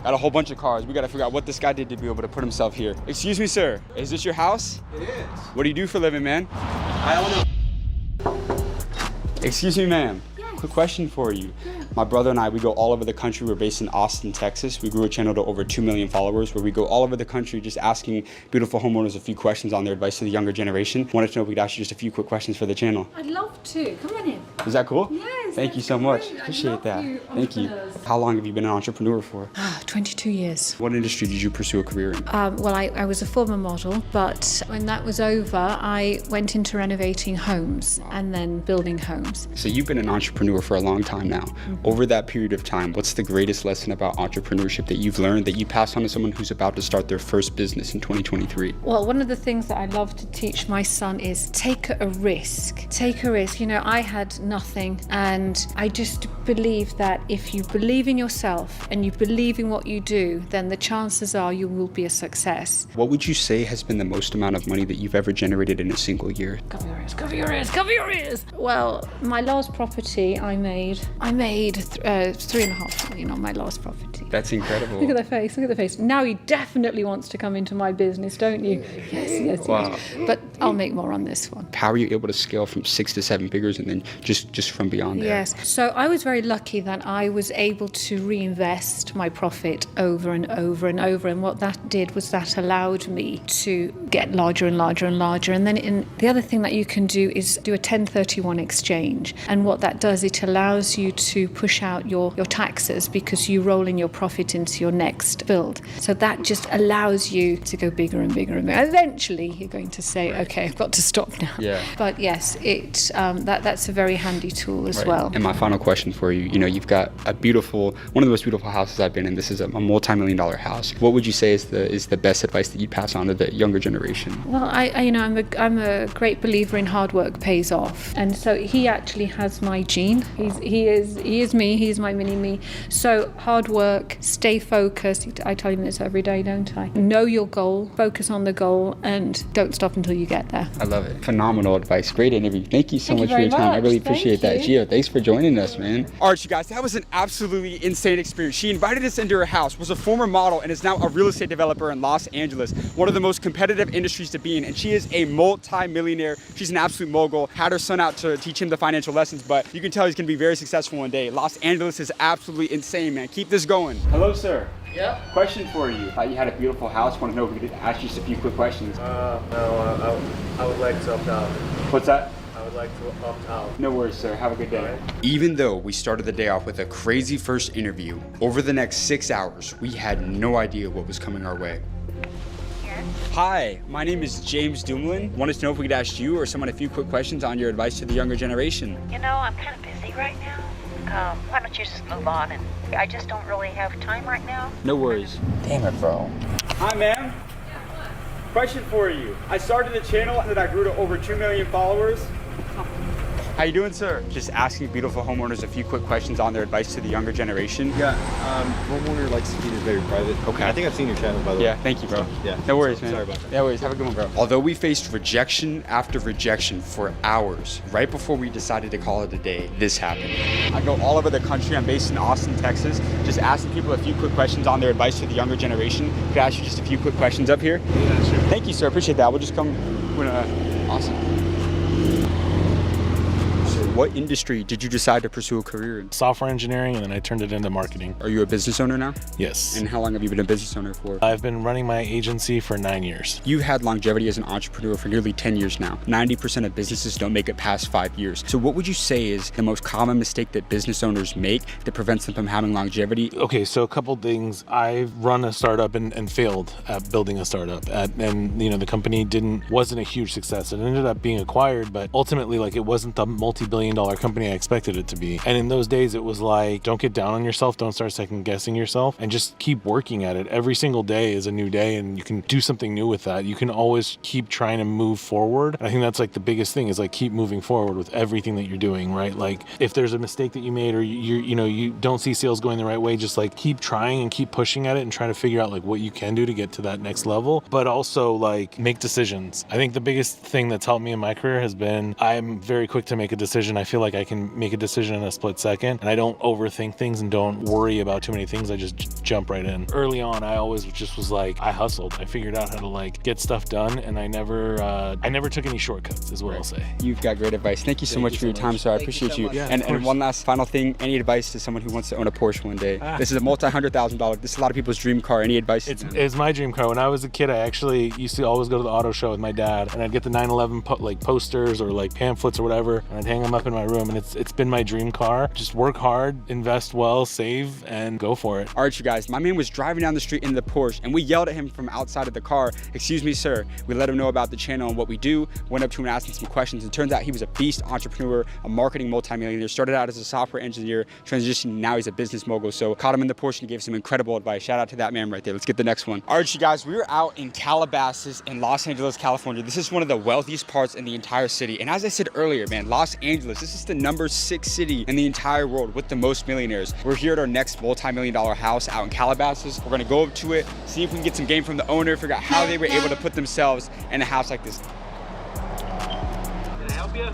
Got a whole bunch of cars. We gotta figure out what this guy did to be able to put himself here. Excuse me, sir. Is this your house? It is. What do you do for a living, man? I own a... Excuse me, ma'am. Yes. Quick question for you. Yeah. My brother and I, we go all over the country. We're based in Austin, Texas. We grew a channel to over 2 million followers where we go all over the country just asking beautiful homeowners a few questions on their advice to the younger generation. Wanted to know if we could ask you just a few quick questions for the channel. I'd love to. Come on in. Is that cool? Yes. Thank you that's so much. great. I Appreciate love that. you, Thank you. entrepreneurs. How long have you been an entrepreneur for? 22 years. What industry did you pursue a career in? Well, I was a former model, but when that was over, I went into renovating homes and then building homes. So you've been an entrepreneur for a long time now. Over that period of time, what's the greatest lesson about entrepreneurship that you've learned that you pass on to someone who's about to start their first business in 2023? Well, one of the things that I love to teach my son is take a risk. Take a risk. You know, I had nothing, and I just believe that if you believe in yourself and you believe in what you do, then the chances are you will be a success. What would you say has been the most amount of money that you've ever generated in a single year? Cover your ears, cover your ears, cover your ears. Well, my last property I made 3.5 million on my last property. That's incredible. Look at that face, look at the face. Now he definitely wants to come into my business, don't you? Yes. Wow. But I'll make more on this one. How are you able to scale from 6 to 7 figures and then just from beyond there? Yes. So I was very lucky that I was able to reinvest my profit over and over and over. And what that did was that allowed me to get larger and larger and larger. And then the other thing that you can do is do a 1031 exchange. And what that does, it allows you to push out your taxes because you roll in your profit into your next build. So that just allows you to go bigger and bigger and bigger. Eventually, you're going to say, okay, I've got to stop now. Yeah. But yes, that's a very handy tool as well. And my final question for you, you've got one of the most beautiful houses I've been in. This is a multi-million-dollar house. What would you say is the best advice that you'd pass on to the younger generation? Well, I'm a great believer in hard work pays off, and so he actually has my gene. He is me. He's my mini me. So hard work, stay focused. I tell him this every day, don't I? Know your goal, focus on the goal, and don't stop until you get there. I love it. Phenomenal advice. Great interview. Thank you so much for your time. I really appreciate that. Gio, thanks for joining us, man. All right, you guys, that was an absolutely insane experience. She invited us into her house, was a former model, and is now a real estate developer in Los Angeles, one of the most competitive industries to be in. And she is a multi-millionaire. She's an absolute mogul. Had her son out to teach him the financial lessons, but you can tell he's gonna be very successful one day. Los Angeles is absolutely insane, man. Keep this going. Hello, sir. Yeah? Question for you. Thought you had a beautiful house. Want to know if we could ask you just a few quick questions. No, I would like to opt out. What's that? I would like to opt out. No worries, sir. Have a good day. All right. Even though we started the day off with a crazy first interview, over the next 6 hours, we had no idea what was coming our way. Hi, my name is James Dumlin. Wanted to know if we could ask you or someone a few quick questions on your advice to the younger generation. You know, I'm kind of busy right now. Why don't you just move on? And I just don't really have time right now. No worries. Damn it, bro. Hi, ma'am. Question for you. I started the channel and I grew to over 2 million followers. How you doing, sir? Just asking beautiful homeowners a few quick questions on their advice to the younger generation. Yeah, homeowner likes to keep it very private. Okay. I think I've seen your channel, by the way. Yeah, thank you, bro. Yeah. No worries, man. Sorry about that. No worries. Have a good one, bro. Although we faced rejection after rejection for hours, right before we decided to call it a day, this happened. I go all over the country. I'm based in Austin, Texas, just asking people a few quick questions on their advice to the younger generation. Could I ask you just a few quick questions up here? Yeah, sure. Thank you, sir. Appreciate that. We'll just come. Awesome. What industry did you decide to pursue a career in? Software engineering, and then I turned it into marketing. Are you a business owner now? Yes. And how long have you been a business owner for? I've been running my agency for 9 years. You've had longevity as an entrepreneur for nearly 10 years now. 90% of businesses don't make it past 5 years. So what would you say is the most common mistake that business owners make that prevents them from having longevity? Okay, so a couple things. I've run a startup and failed at building a startup. And the company wasn't a huge success. It ended up being acquired, but ultimately, it wasn't the multi-billion-dollar company I expected it to be. And in those days, it was don't get down on yourself, don't start second guessing yourself, and just keep working at it. Every single day is a new day, and you can do something new with that. You can always keep trying to move forward. And I think that's the biggest thing is keep moving forward with everything that you're doing, right? If there's a mistake that you made or you don't see sales going the right way, just keep trying and keep pushing at it and trying to figure out what you can do to get to that next level, but also make decisions. I think the biggest thing that's helped me in my career has been I'm very quick to make a decision decision. I feel like I can make a decision in a split second, and I don't overthink things and don't worry about too many things. I just jump right in. Early on, I always just was like, I hustled. I figured out how to like get stuff done, and I never took any shortcuts, is what I'll say. You've got great advice. Thank you so much for your time, sir. I appreciate you. Yeah, and one last final thing, any advice to someone who wants to own a Porsche one day? This is a multi-$100,000. This is a lot of people's dream car. Any advice? It's my dream car. When I was a kid, I actually used to always go to the auto show with my dad, and I'd get the 911 like posters or like pamphlets or whatever, and I'd hang them up in my room, and it's been my dream car. Just work hard, invest well, save, and go for it. All right, you guys, my man was driving down the street in the Porsche, and we yelled at him from outside of the car, "Excuse me, sir." We let him know about the channel and what we do, went up to him and asked him some questions, and turns out he was a beast entrepreneur, a marketing multimillionaire, started out as a software engineer, transitioned, now he's a business mogul. So caught him in the Porsche and gave some incredible advice. Shout out to that man right there. Let's get the next one. All right, you guys, we were out in Calabasas in Los Angeles, California. This is one of the wealthiest parts in the entire city. And as I said earlier, man, Los Angeles, this is the number 6 city in the entire world with the most millionaires. We're here at our next multi-million-dollar house out in Calabasas. We're gonna go up to it, see if we can get some game from the owner, figure out how they were able to put themselves in a house like this.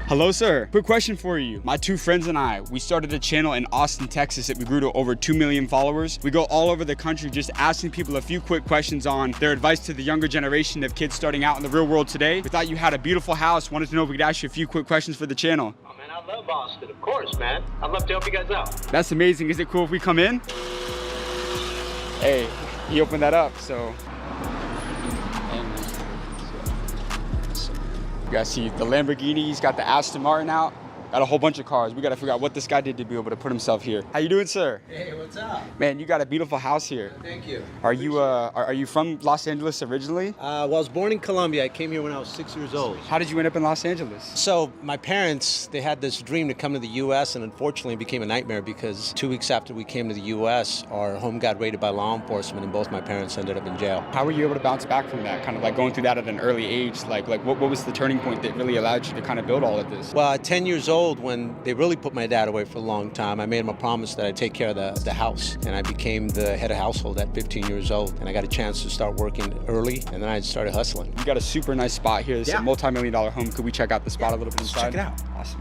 Hello, sir. Quick question for you. My 2 friends and I, we started a channel in Austin, Texas that we grew to over 2 million followers. We go all over the country just asking people a few quick questions on their advice to the younger generation of kids starting out in the real world today. We thought you had a beautiful house. Wanted to know if we could ask you a few quick questions for the channel. Oh, man, I love Austin. Of course, man. I'd love to help you guys out. That's amazing. Is it cool if we come in? Hey, he opened that up, so. You guys see the Lamborghini, he's got the Aston Martin out. Got a whole bunch of cars. We gotta figure out what this guy did to be able to put himself here. How you doing, sir? Hey, what's up? Man, you got a beautiful house here. Thank you. Are you from Los Angeles originally? Well, I was born in Colombia. I came here when I was 6 years old. How did you end up in Los Angeles? So my parents, they had this dream to come to the U.S. and unfortunately it became a nightmare because 2 weeks after we came to the U.S., our home got raided by law enforcement and both my parents ended up in jail. How were you able to bounce back from that? Kind of like going through that at an early age? Like what was the turning point that really allowed you to kind of build all of this? Well, at 10 years old, when they really put my dad away for a long time, I made him a promise that I'd take care of the house. And I became the head of household at 15 years old. And I got a chance to start working early, and then I started hustling. You got a super nice spot here. This is a multi-million-dollar home. Could we check out the spot a little bit inside? Check it out. Awesome.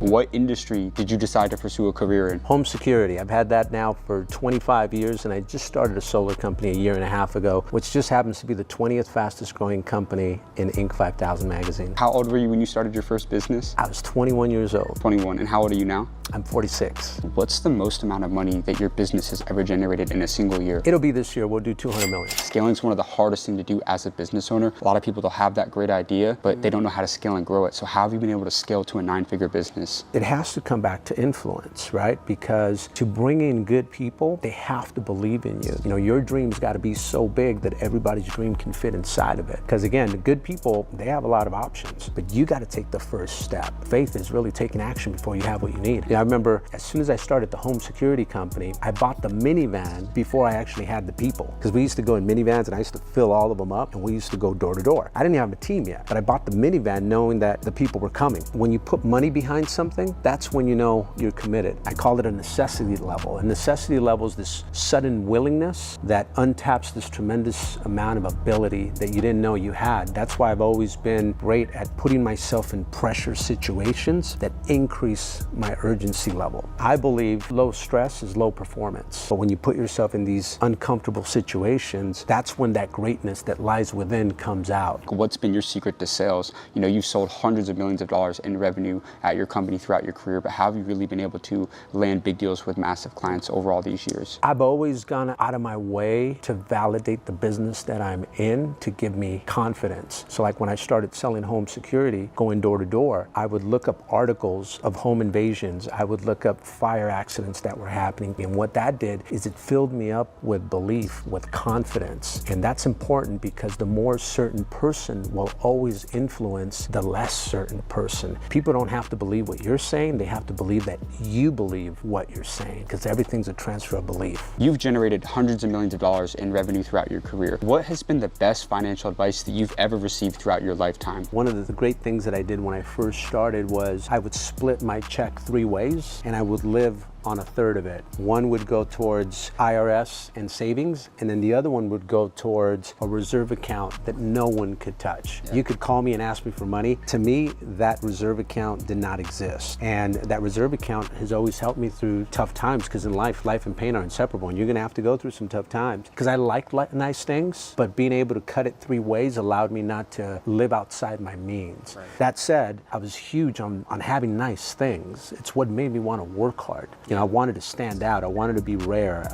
What industry did you decide to pursue a career in? Home security. I've had that now for 25 years, and I just started a solar company a year and a half ago, which just happens to be the 20th fastest growing company in Inc. 5000 magazine. How old were you when you started your first business? I was 21 years old. 21. And how old are you now? I'm 46. What's the most amount of money that your business has ever generated in a single year? It'll be this year. We'll do 200 million. Scaling is one of the hardest things to do as a business owner. A lot of people, they'll have that great idea, but they don't know how to scale and grow it. So how have you been able to scale to a 9-figure business? It has to come back to influence, right? Because to bring in good people, they have to believe in you. You know, your dream's got to be so big that everybody's dream can fit inside of it. Because again, the good people, they have a lot of options, but you got to take the first step. Faith is really taking action before you have what you need. I remember as soon as I started the home security company, I bought the minivan before I actually had the people. Because we used to go in minivans and I used to fill all of them up and we used to go door to door. I didn't even have a team yet, but I bought the minivan knowing that the people were coming. When you put money behind something, that's when you know you're committed. I call it a necessity level. A necessity level is this sudden willingness that untaps this tremendous amount of ability that you didn't know you had. That's why I've always been great at putting myself in pressure situations that increase my urgency level. I believe low stress is low performance. But when you put yourself in these uncomfortable situations, that's when that greatness that lies within comes out. What's been your secret to sales? You know, you've sold hundreds of millions of dollars in revenue at your company throughout your career, but how have you really been able to land big deals with massive clients over all these years? I've always gone out of my way to validate the business that I'm in to give me confidence. So like when I started selling home security, going door to door, I would look up articles of home invasions. I would look up fire accidents that were happening. And what that did is it filled me up with belief, with confidence. And that's important because the more certain person will always influence the less certain person. People don't have to believe what you're saying. They have to believe that you believe what you're saying, because everything's a transfer of belief. You've generated hundreds of millions of dollars in revenue throughout your career. What has been the best financial advice that you've ever received throughout your lifetime? One of the great things that I did when I first started was I would split my check 3 ways and I would live on a third of it. One would go towards IRS and savings, and then the other one would go towards a reserve account that no one could touch. You could call me and ask me for money. To me, that reserve account did not exist. And that reserve account has always helped me through tough times, because in life and pain are inseparable, and you're gonna have to go through some tough times. Because I like nice things, but being able to cut it 3 ways allowed me not to live outside my means. That said, I was huge on having nice things. It's what made me want to work hard. You know, I wanted to stand out. I wanted to be rare.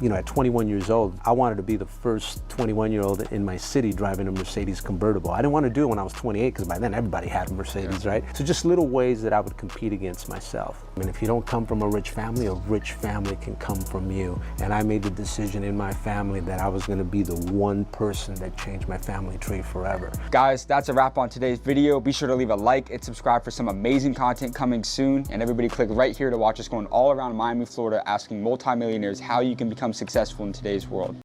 You know, at 21 years old, I wanted to be the first 21-year-old in my city driving a Mercedes convertible. I didn't want to do it when I was 28, because by then everybody had a Mercedes, right? So just little ways that I would compete against myself. I mean, if you don't come from a rich family can come from you. And I made the decision in my family that I was going to be the one person that changed my family tree forever. Guys, that's a wrap on today's video. Be sure to leave a like and subscribe for some amazing content coming soon. And everybody click right here to watch us going all around Miami, Florida, asking multimillionaires how you can become successful in today's world.